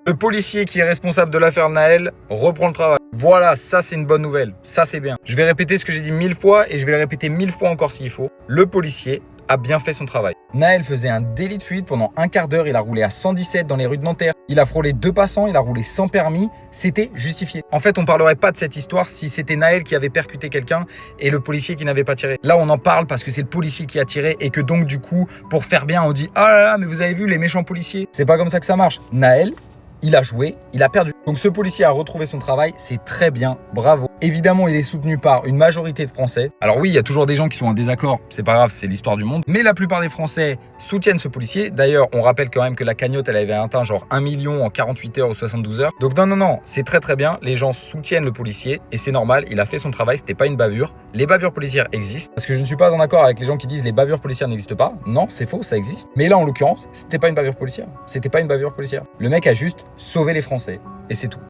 Le policier qui est responsable de l'affaire Naël reprend le travail. Voilà, ça c'est une bonne nouvelle. Ça c'est bien. Je vais répéter ce que j'ai dit 1000 fois et je vais le répéter 1000 fois encore s'il faut. Le policier a bien fait son travail. Naël faisait un délit de fuite pendant un quart d'heure. Il a roulé à 117 dans les rues de Nanterre. Il a frôlé 2 passants. Il a roulé sans permis. C'était justifié. En fait, on parlerait pas de cette histoire si c'était Naël qui avait percuté quelqu'un et le policier qui n'avait pas tiré. Là, on en parle parce que c'est le policier qui a tiré et que donc du coup, pour faire bien, on dit « Ah là là, mais vous avez vu les méchants policiers ». C'est pas comme ça que ça marche. Naël, il a joué, il a perdu. Donc ce policier a retrouvé son travail, c'est très bien, bravo. Évidemment, il est soutenu par une majorité de Français. Alors oui, il y a toujours des gens qui sont en désaccord, c'est pas grave, c'est l'histoire du monde. Mais la plupart des Français soutiennent ce policier. D'ailleurs, on rappelle quand même que la cagnotte, elle avait atteint genre 1 million en 48 heures ou 72 heures. Donc non, c'est très très bien. Les gens soutiennent le policier et c'est normal, il a fait son travail, c'était pas une bavure. Les bavures policières existent. Parce que je ne suis pas en accord avec les gens qui disent les bavures policières n'existent pas. Non, c'est faux, ça existe. Mais là, en l'occurrence, c'était pas une bavure policière. C'était pas une bavure policière. Le mec a juste sauvé les Français. Et c'est tout.